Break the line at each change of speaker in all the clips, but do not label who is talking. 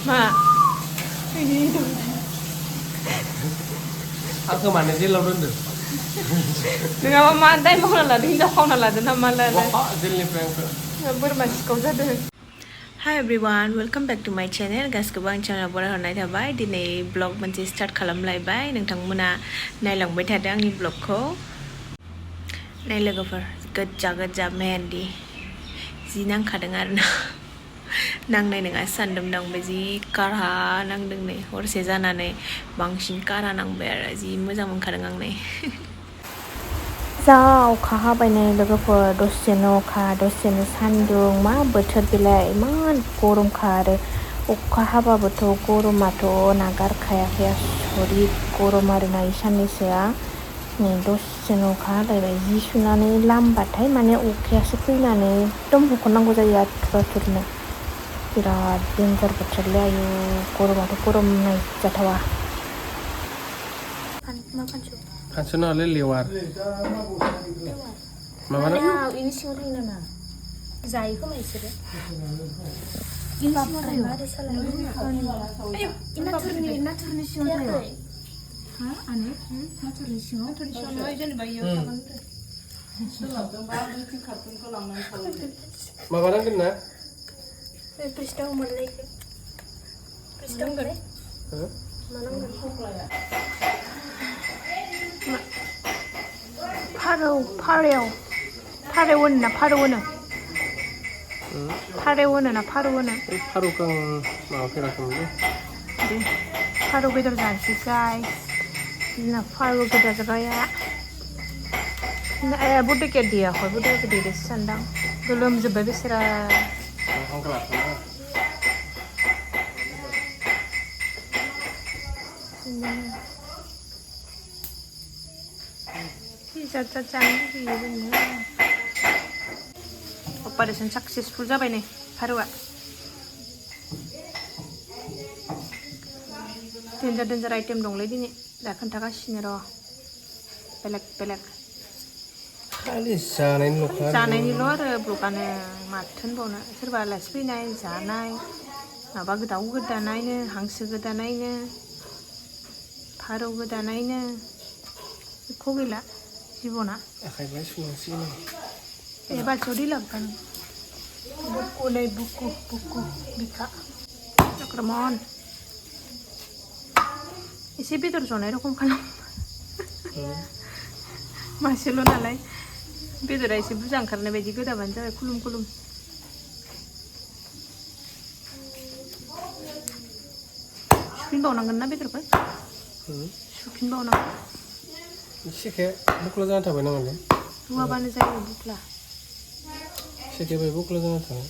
मा
आंखौ माने जेलाव दोनदों
नङाबा मा दाय मावना लादों हिनजाव खावना लादों ना मा लादों
जेलनिफ्राय आंखौ
बोरमा सिखाव जादों
Hi everyone, welcome back to my channel. गासिखौबो आं चेनेलाव बरायहरनाय थाबाय दिनै ब्लग मोनसे स्टार्ट खालामलायबाय नोंथांमोना नायलांबाय थादों आंनि ब्लगखौ नाय लोगोफोर गोजा गोजा मेहेन्दी जि नांखादों आरोना नांनाय नङा सानदोंमोन आंबो जि कारा नांदों नै हरसे जानानै बांसिन कारा नांबाय आरो जि मोजां मोनखादों आं नै जा अखा हाबाय नै लोगोफोर दसेनो अखा दसेनो सान्दुं मा बोथोर बेलाय इमान गरमखा आरो अखा हाबाबोथ' गरमाथ' नागारखायाखै आसरित गरम आरोना इ साननैसोआ नै दसेनो अखा हालायबाय जि सुनानै लामबाथाय माने अखायासो फैनानै एकदम होख'नांगौ जायो आथुर आथुरनो बिराद डेन्जार बोथोरलै आयु गरमाथ' गरम नायजाथावा
फानसु नहले लेवार माबा
इनि सिङाव थायो नामा जायो खोमा इसोरो इनि सिङाव थायो आरो सालाय नाथुरनि सिङाव थायो हा आने नाथुरनि सिङाव जेनेबा इयाव थागोन
माबा नांगोन ना
प्रिस्टाव मोनलायखो प्रिस्टाव मोनलाय मा नांगोन फारेव होनो ना फारौ होनो ना फारौ होनो
फारौखौ आं माबाफेराखैमोनलै
दे फारौ बेदर जानोसै गाइस जोंना फारौ बेदर जाबाया बुटेके देयाखै बुटेके देदोसो सानदां गोलोमजोब्बाय बेसेरा अपारेशन सक्सेसफुल जाबाय नै फारौआ डेन्जार आइटेम दंलै दिनै दा खोन्थागासिनो र' बेलेग
खालि जानायनिल'
आरो ब्लगानो माथो होनबावनो सोरबा आलासि फैनाय जानाय माबा दाउ गोदानायनो हांसो गोदानायनो फारौ गोदानायनो एख' गैला जिबना
आखाइलाय सुनांसिगोन
ए बाल्थियाव दै लाबोगोन बुकु बिखा आक्रमन एसे बेदर जनाय रखम खालाम मासेल' नालाय बेदरा एसे बुरजा ओंखारनाय बायदि गोदाबानो जाबाय खुलुम सुफिनबावनांगोन ना बेदरखौ सुफिनबावनांगोन
एसेखे बुख्ला जाना थाबाय नामालै
रुवाबानो जायो बुख्ला
एसेखे बुख्ला जाना थाबाय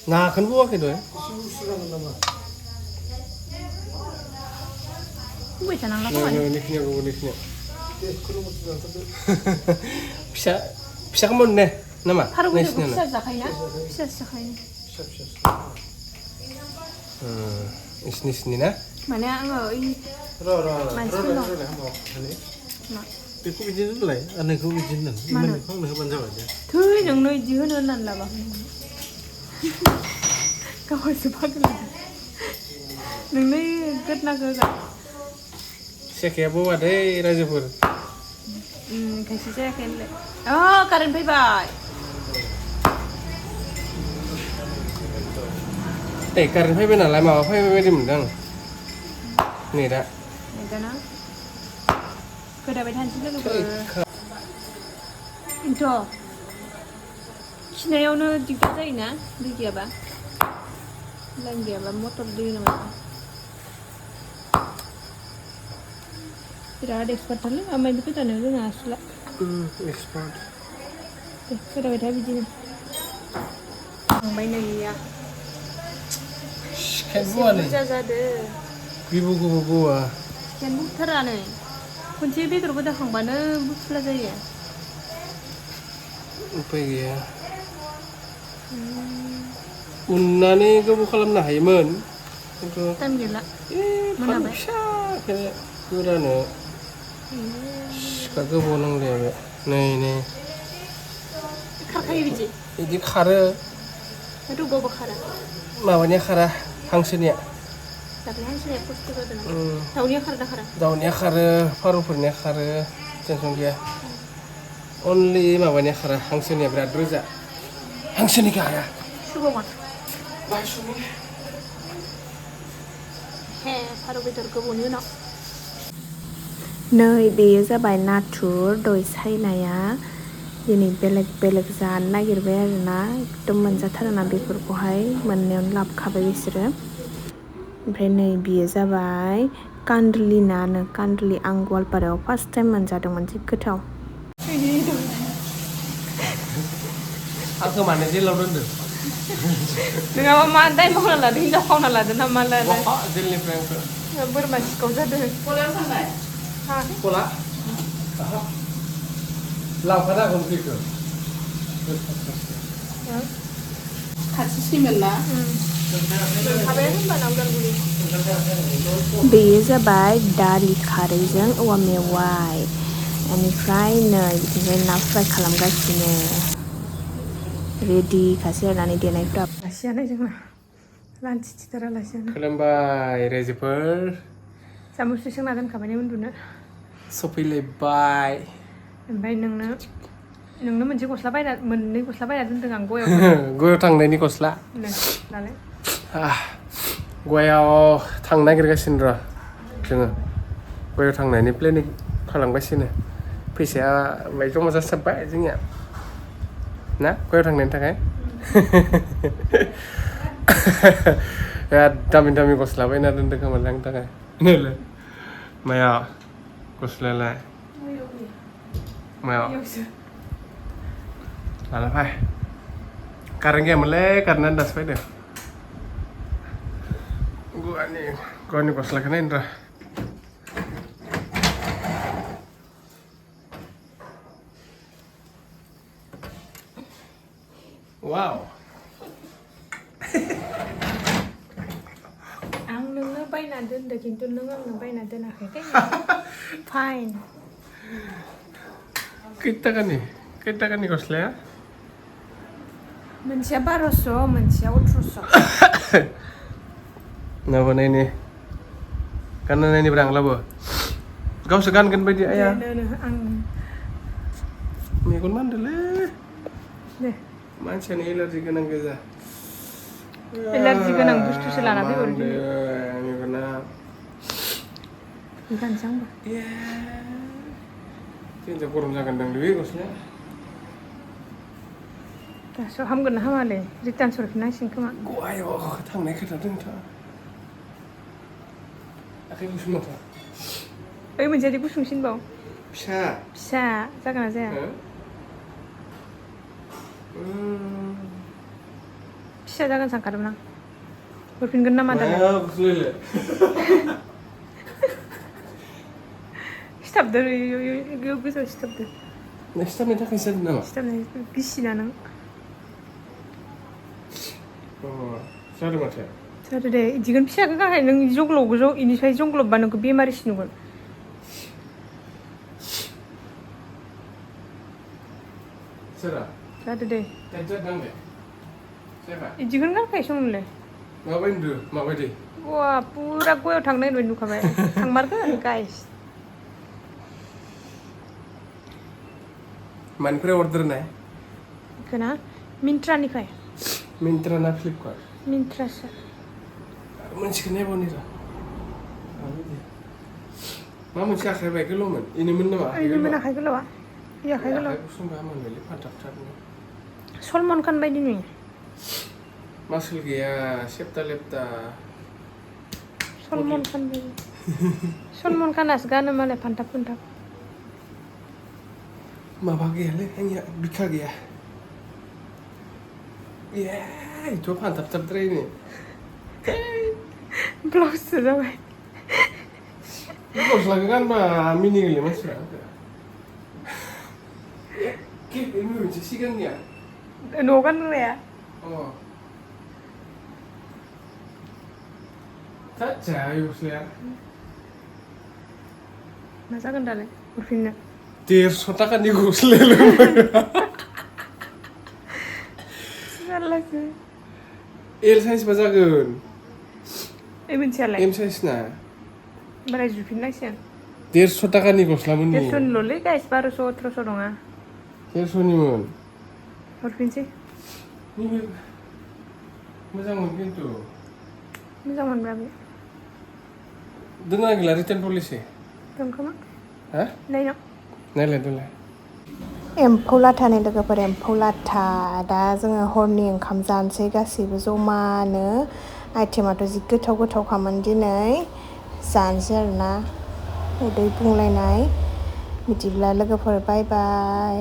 नाखौनो बवाखै दहाय
बुंबाय थानांला खोमा
फिसाखौ मोन ने नामा
फारौ बेदरखौ फिसा जाखायोना फिसासो जाखायो
इसिनि ना
माने आङो मानसिफोरनाव
बेखौ बिदिनो दोनलाय आनैखौ बिदिनो दोन आंनो होबानो जाबाय दे
थै नोंनो बिदि होनो होननानै लाबा गावहासो पागल नोंनो गोदनाखौ होगोन
सेखाया बवा दै रायजोफोर
खायसे जायाखै होनलाय कारेन्ट फैबाय
कारेन्ट फैबाय नालाय माबा फैबाय बायदि मोनदों आं नेटआ
गोदाबाय थानोसै लोगोफोर बेनोथ' खिनायावनो दिगदार जायोना दै गैयाबा लाइन गैयाबा मटर दै होनांगौ बिराद एक्सपार्टथारलै आमायबो गोदानो रोङा आसुला
एक्सपार्ट
दे गोदाबाय था बिदिनो थांबाय नैया बुरजा जादों
बिबुखौबो बवा
सिकेन बुथारानो खनसे बेदर गोदाखांबानो बुथुला जायो
उपाय गैया उननानै गोबाव खालामनो हायोमोन खिन्थु
टाइम गैला
फिसा गोदानो सिखा गोबाव नांलाया बे नै
खारखायो बिदि
बिदि खारो
रुबाबो खारा
माबानिया खारा हांसोनिया
दाख्लै हांसोनिया खस्थ' जादों दाउनिया खारदा खारा
दाउनिया खारो फारौफोरनिया खारो टेनसन गैया अनलि माबानिया खारा हांसोनिया बिराद रोजा हांसोनि खारा
सुबावगोन
बायस'नि
हे फारौ बेदर गोबावनि उनाव
नै बेयो जाबाय नाथुर दय सायनाया दिनै बेलेग बेलेग जानो नागिरबाय आरोना एकदम मोनजाथारोना बेफोरखौहाय मोननायावनो लाबोखाबाय बिसोरो ओमफ्राय नै बियो जाबाय कान्दुलि नानो कान्दुलि आं गवालपारायाव फार्स्ट टाइम मोनजादोंमोन जि गोथाव
आंखौ मानो जेलाव दोनदों
नङाबा मा दाय मावना लादों हिनजाव खावना लादों ना मा लादों
जेलनिफ्राय आंखौ
बोरमा सिखाव जादों
गला लांफानांगौ बेखौ
खाथिसिमोन ना
बेयो जाबाय दालि खारैजों औवा मेवाइ बेनिफ्राय नै बिथिंजाय ना फ्राय खालामगासिनो रेडि खासै आरनानै देनायफ्रा
आलासियानो जोंना लान्थि थिथार आलासियानो
खुलुमबाय रायजोफोर
सामुसु सोंना दोनखाबाय उन्दुनो
सफैलायबाय
ओमफ्राय नोंनो मोनसे गस्ला बायना मोननै गस्ला बायना दोनदों आं
गयाव थांनायनि गस्ला
नालाय
गयाव थांनो नागिरगासिनो र' जोङो गयाव थांनायनि प्लेनिं खालामगासिनो फैसाया बाय जमा जासाबबाय जोंनिया ना गयाव थांनायनि थाखाय बिराद दामि दामि गस्ला बायना दोनदों खोमालाय आंनि थाखाय नैलाय माया गस्लायालाय मायाव लाना फै कारेन्ट गैयामोनलै कारेन्टआनो दासो फैदों गवानि गस्लाखौ नायनो र' वाव
आं नोंनो बायना दोनदो खिन्थु नों आंनो बायना दोनाखै दे फाइन
खैटाकानि गस्लाया
मोनसेया 1200 मोनसेया 1800
नाबो नायनि गानना नायनिब्रा आंलाबो गावसो गानगोन बायदि आया
आं
मेगन मानदोलै
दे
मानसियानो एलार्जि गोनां गोजा
एलार्जि गोनां बुस्थुसो लाना फैबाय
मेगना
गानसै आंबो
जोंजा गरम जागोनदां बे गस्लाया
दासो हामगोन ना हामालै रिटार्न हरफिननांसिगोन खोमा
गवायाव थांनाय खोथा दंथ' आखाइ गुसुं माथा
ओइ मोनसेया गुसुंसिनबाव
फिसा
जागोन ना जाया फिसा जागोन सानखादोंमोन आं हरफिनगोन नामा दालाय सिथाबदो गोजौआव सिथाबदो
सिथाबनायनि थाखाय जादों नामा
सिथाबनाय गिसिना नों
जादों माथो
जादो दे इदिखौनो फिसाखौ गाहाय नों जंग्लब गोजौ इनिफ्राय जंग्लबबा नोंखौ बेमारिसो नुगोन जादो दे इदिखौनो गानखायो समलाय
माबायदि
वा पुरा गयाव थांनो नागिरबाय नुखाबाय थांमारगोन गाइस
मानिफ्राय अर्डार होनाय
खोना मिन्ट्रानिफ्राय
मिन्ट्रा ना फ्लिपकार्ट
मिन्ट्रासो
मोनसेखौ नायबावनि र' मा मोनसे आखाइ बाय गोलावमोन इनिमोन नामा
इनिमोन आखाइ गोलावा आखाइ गोलाव
गुसुंबा हामोनलै फानथाबथारनो
सलमान खान बायदि नुयो
मासुल गैया सेप्ता लेप्ता
सलमान खान बायदि सलमान खानासो गानो मालाय फानथाब फानथाब
माबा गैयालै आंनिया बिखा गैया इथ' फानथाबथारद्रायनो
ब्लाउससो जाबाय
गस्लाखौ गानबा मिनिगोनलै मानसिफ्रा मोनसे सिगांनिया
न'आव गानग्राया
जाया गस्लाया
मा जागोन दालाय हरफिननो
150 थाखानि गस्लायालाय मा
जारलासो
एल साइज बा जागोन
ओइ मोनसेयालाय
एम साइज ना
बाराय जुफिननांसिगोन
150 थाखानि गस्लामोननि
150ल'लै गाइस 1200 1800 नङा
150निमोन
हरफिनसै
मोजांमोन खिन्थु
मोजां मोनबाबो
दोंना गैला रिटार्न पलिसि
दं खोमा
हा
नायनां
नायलाय दोनलाय
एम्फौ लाथानि लोगोफोर एम्फौ लाथा दा जोङो हरनि ओंखाम जानोसै गासैबो जमानो आइटेमाथ' जि गोथाव गोथावखामोन दिनै जानोसै आरोना उदै बुंलायनाय बिदिब्ला लोगोफोर बाय बाय